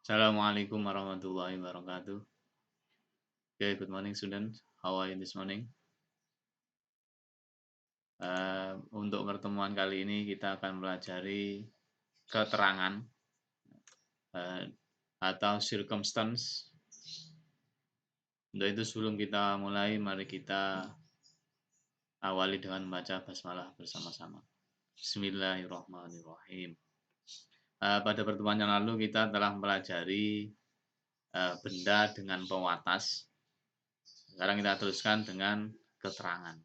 Assalamualaikum warahmatullahi wabarakatuh. Okay, good morning students. How are you this morning? Untuk pertemuan kali ini kita akan mempelajari keterangan uh, atau circumstance. Untuk itu sebelum kita mulai, mari kita awali dengan membaca basmalah bersama-sama. Bismillahirrahmanirrahim. Pada pertemuan yang lalu kita telah mempelajari benda dengan pewatas. Sekarang kita teruskan dengan keterangan.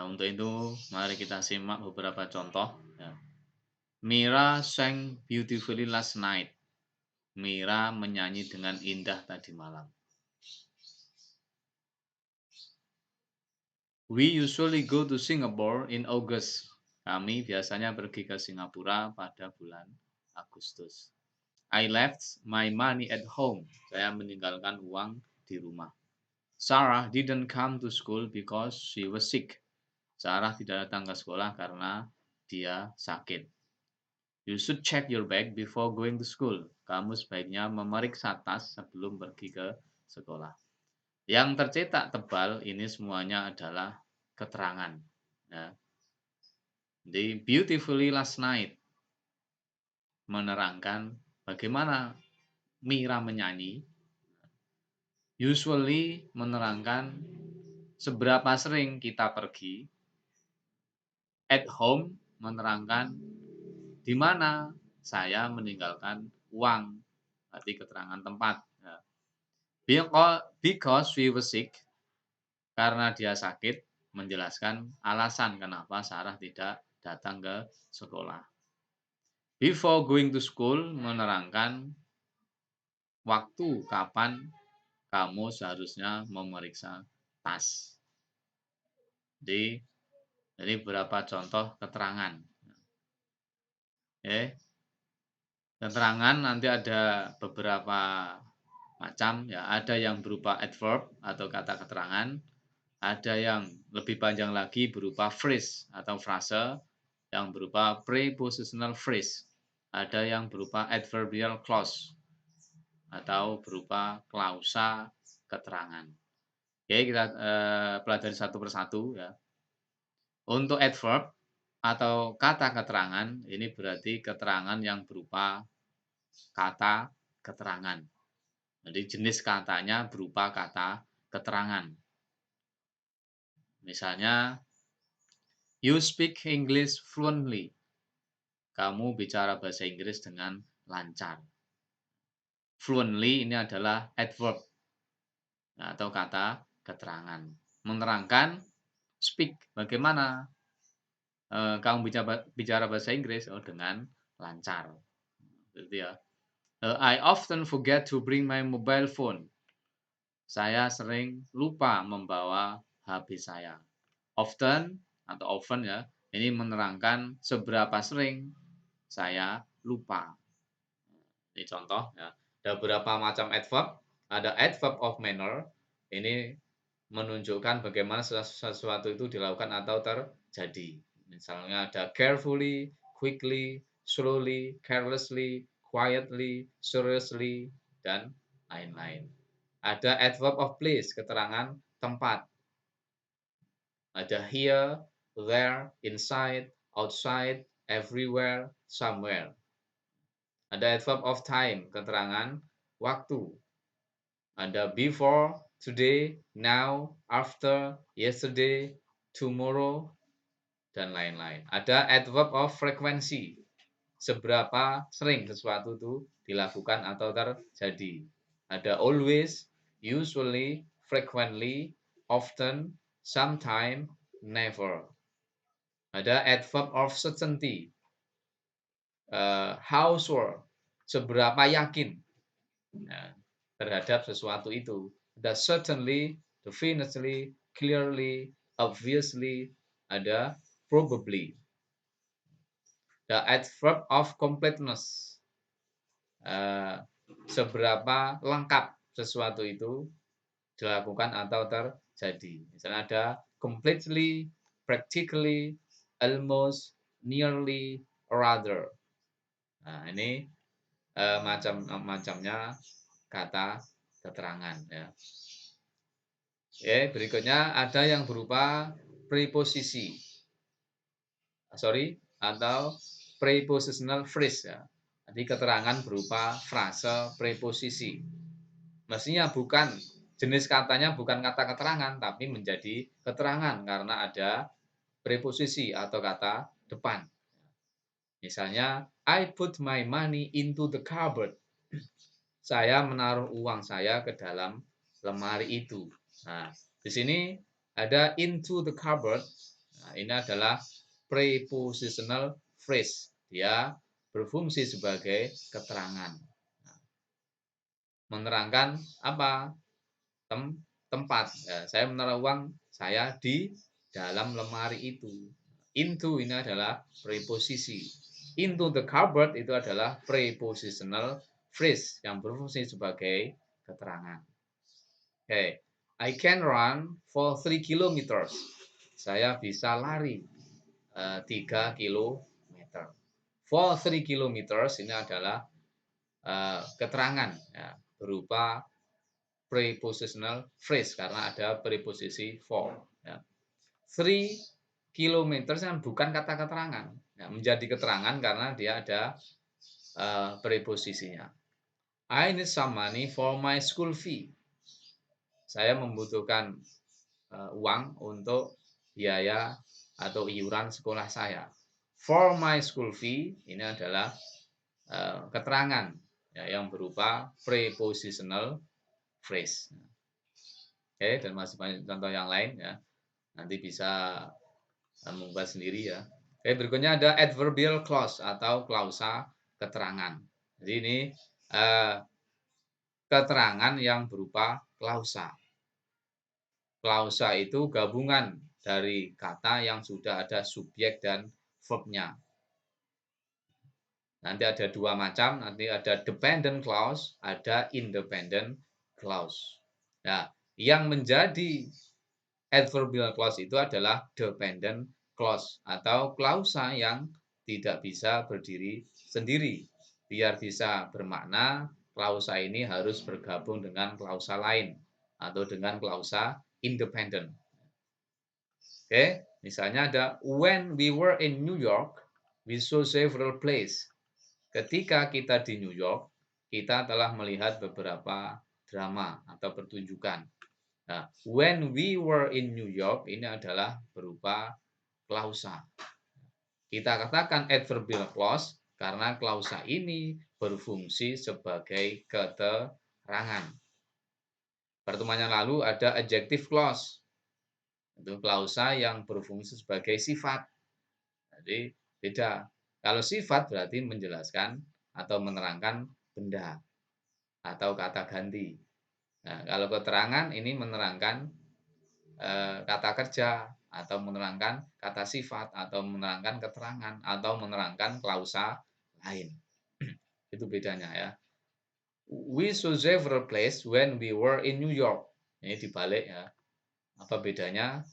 Untuk itu, mari kita simak beberapa contoh. Ya. Mira sang beautifully last night. Mira menyanyi dengan indah tadi malam. We usually go to Singapore in August. Kami biasanya pergi ke Singapura pada bulan Agustus. I left my money at home. Saya meninggalkan uang di rumah. Sarah didn't come to school because she was sick. Sarah tidak datang ke sekolah karena dia sakit. You should check your bag before going to school. Kamu sebaiknya memeriksa tas sebelum pergi ke sekolah. Yang tercetak tebal ini semuanya adalah keterangan. Ya. The beautifully last night menerangkan bagaimana Mira menyanyi. Usually menerangkan seberapa sering kita pergi. At home menerangkan di mana saya meninggalkan uang, berarti keterangan tempat. Because we were sick, karena dia sakit, menjelaskan alasan kenapa Sarah tidak datang ke sekolah. Before going to school menerangkan waktu kapan kamu seharusnya memeriksa tas. Jadi beberapa contoh keterangan. Keterangan nanti ada beberapa macam ya, ada yang berupa adverb atau kata keterangan, ada yang lebih panjang lagi berupa phrase atau frase yang berupa prepositional phrase, ada yang berupa adverbial clause atau berupa klausa keterangan. Oke, kita pelajari satu persatu ya. Untuk adverb atau kata keterangan ini berarti keterangan yang berupa kata keterangan. Jadi jenis katanya berupa kata keterangan. Misalnya, you speak English fluently. Kamu bicara bahasa Inggris dengan lancar. Fluently ini adalah adverb atau kata keterangan. Menerangkan speak. Bagaimana kamu bicara bahasa Inggris? Dengan lancar. Gitu ya. I often forget to bring my mobile phone. Saya sering lupa membawa HP saya. Often atau often ya, ini menerangkan seberapa sering saya lupa. Ini contoh ya. Ada beberapa macam adverb. Ada adverb of manner. Ini menunjukkan bagaimana sesuatu itu dilakukan atau terjadi. Misalnya ada carefully, quickly, slowly, carelessly, quietly, seriously, dan lain-lain. Ada adverb of place, keterangan tempat. Ada here, there, inside, outside, everywhere, somewhere. Ada adverb of time, keterangan waktu. Ada before, today, now, after, yesterday, tomorrow, dan lain-lain. Ada adverb of frequency, seberapa sering sesuatu itu dilakukan atau terjadi. Ada always, usually, frequently, often, sometime, never. Ada adverb of certainty, how sure, seberapa yakin terhadap sesuatu itu. Ada certainly, definitely, clearly, obviously, ada probably. The adverb of completeness, seberapa lengkap sesuatu itu dilakukan atau terjadi. Misalnya ada completely, practically, almost, nearly, rather. Nah, ini macamnya kata keterangan ya. Oke, berikutnya ada yang berupa preposisi. Atau prepositional phrase ya. Jadi keterangan berupa frase preposisi. Mestinya bukan jenis katanya bukan kata keterangan tapi menjadi keterangan karena ada preposisi atau kata depan. Misalnya, I put my money into the cupboard. Saya menaruh uang saya ke dalam lemari itu. Nah, di sini ada into the cupboard. Nah, ini adalah prepositional phrase. Dia berfungsi sebagai keterangan. Menerangkan apa? Tempat. Ya, saya menaruh uang saya di dalam lemari itu. Into ini adalah preposisi. Into the cupboard itu adalah prepositional phrase yang berfungsi sebagai keterangan. Okay. I can run for 3 kilometers. Saya bisa lari 3 kilometer. For 3 kilometers ini adalah keterangan ya, berupa prepositional phrase karena ada preposisi for. Ya. 3 kilometers kan bukan kata keterangan. Ya, menjadi keterangan karena dia ada preposisinya. I need some money for my school fee. Saya membutuhkan uang untuk biaya atau iuran sekolah saya. For my school fee ini adalah keterangan ya, yang berupa prepositional phrase. Oke, dan masih banyak contoh yang lain ya. Nanti bisa membuat sendiri ya. Oke, berikutnya ada adverbial clause atau klausa keterangan. Jadi ini keterangan yang berupa klausa. Klausa itu gabungan dari kata yang sudah ada subjek dan verbnya. Nanti ada dua macam, nanti ada dependent clause, ada independent clause. Nah, yang menjadi adverbial clause itu adalah dependent clause atau klausa yang tidak bisa berdiri sendiri. Biar bisa bermakna, klausa ini harus bergabung dengan klausa lain atau dengan klausa independent. Oke, misalnya ada when we were in New York, we saw several plays. Ketika kita di New York, kita telah melihat beberapa drama atau pertunjukan. Nah, when we were in New York ini adalah berupa klausa. Kita katakan adverbial clause karena klausa ini berfungsi sebagai keterangan. Pertemuan yang lalu ada adjective clause. Itu klausa yang berfungsi sebagai sifat. Jadi beda. Kalau sifat berarti menjelaskan atau menerangkan benda atau kata ganti. Nah, kalau keterangan ini menerangkan kata kerja atau menerangkan kata sifat atau menerangkan keterangan atau menerangkan klausa lain. Itu bedanya ya. We saw several places when we were in New York. Ini dibalik ya. Apa bedanya?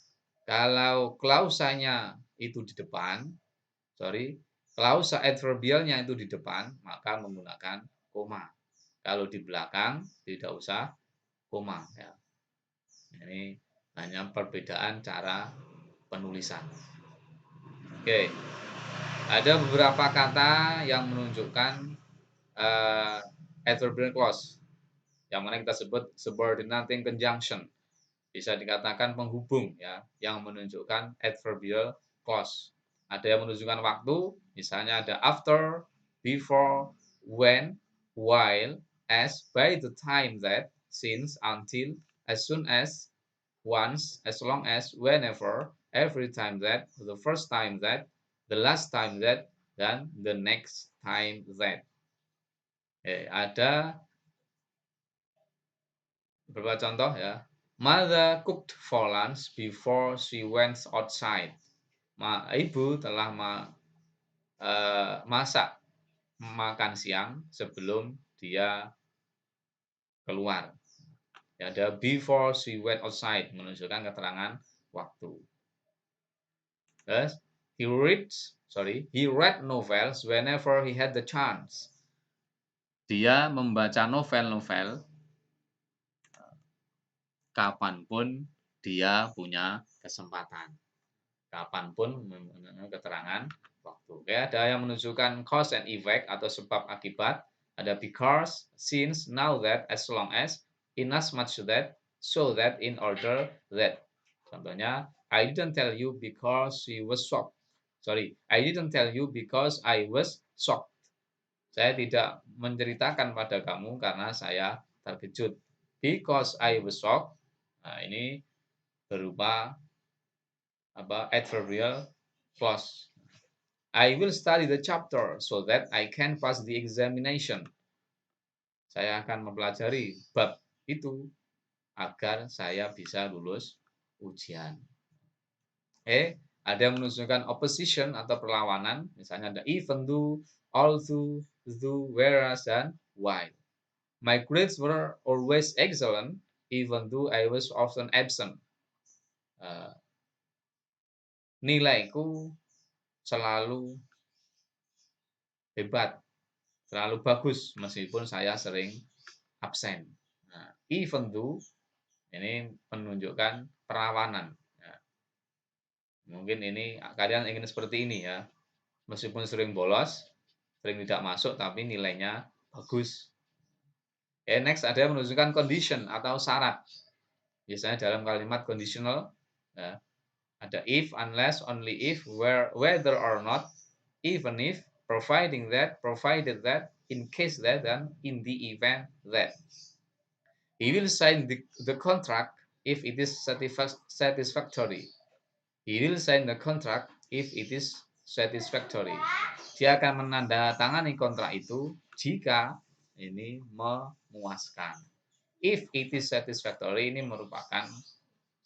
Kalau klausanya itu di depan, klausa adverbialnya itu di depan, maka menggunakan koma. Kalau di belakang tidak usah koma ya. Ini hanya perbedaan cara penulisan. Oke. Ada beberapa kata yang menunjukkan adverbial clause. Yang mana kita sebut subordinating conjunction. Bisa dikatakan penghubung ya, yang menunjukkan adverbial clause. Ada yang menunjukkan waktu, misalnya ada after, before, when, while, as, by the time that, since, until, as soon as, once, as long as, whenever, every time that, the first time that, the last time that, dan the next time that. Ada beberapa contoh ya. Mother cooked for lunch before she went outside. Ibu telah masak makan siang sebelum dia keluar. Ya, ada before she went outside menunjukkan keterangan waktu. Yes, he read novels whenever he had the chance. Dia membaca novel-novel kapanpun dia punya kesempatan. Kapanpun keterangan waktu. Oke, ada yang menunjukkan cause and effect atau sebab akibat. Ada because, since, now that, as long as, in as much that, so that, in order that. Contohnya, I didn't tell you because she was shocked. Sorry, I didn't tell you because I was shocked. Saya tidak menceritakan pada kamu karena saya terkejut. Because I was shocked. Nah, ini berupa adverbial clause. I will study the chapter so that I can pass the examination. Saya akan mempelajari bab itu agar saya bisa lulus ujian. Ada yang menunjukkan opposition atau perlawanan, misalnya ada even though, although, though, whereas, dan while. My grades were always excellent, even though I was often absent. Nilaiku selalu hebat, selalu bagus meskipun saya sering absen. Nah, even though ini menunjukkan perlawanan. Nah, mungkin ini kalian ingin seperti ini ya, meskipun sering bolos, sering tidak masuk, tapi nilainya bagus. Next ada yang menunjukkan condition atau syarat. Biasanya dalam kalimat conditional ya, ada if, unless, only if, where, whether or not, even if, providing that, provided that, in case that, dan in the event that. He will sign the contract if it is satisfactory. He will sign the contract if it is satisfactory. Dia akan menandatangani kontrak itu jika ini memuaskan. If it is satisfactory ini merupakan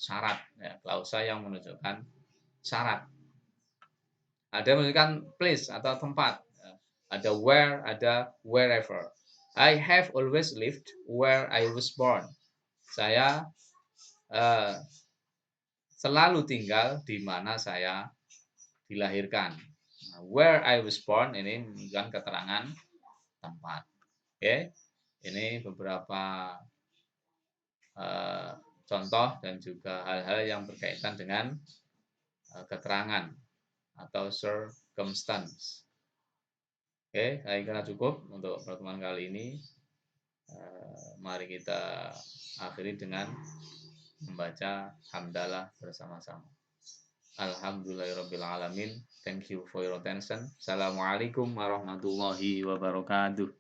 syarat, ya, klausa yang menunjukkan syarat. Ada menunjukkan place atau tempat. Ada where, ada wherever. I have always lived where I was born. Saya selalu tinggal di mana saya dilahirkan. Where I was born ini menunjukkan keterangan tempat. Oke, ini beberapa contoh dan juga hal-hal yang berkaitan dengan keterangan atau circumstance. Oke, saya kira cukup untuk pertemuan kali ini. Mari kita akhiri dengan membaca hamdalah bersama-sama. Alhamdulillahirrabbilalamin. Thank you for your attention. Assalamualaikum warahmatullahi wabarakatuh.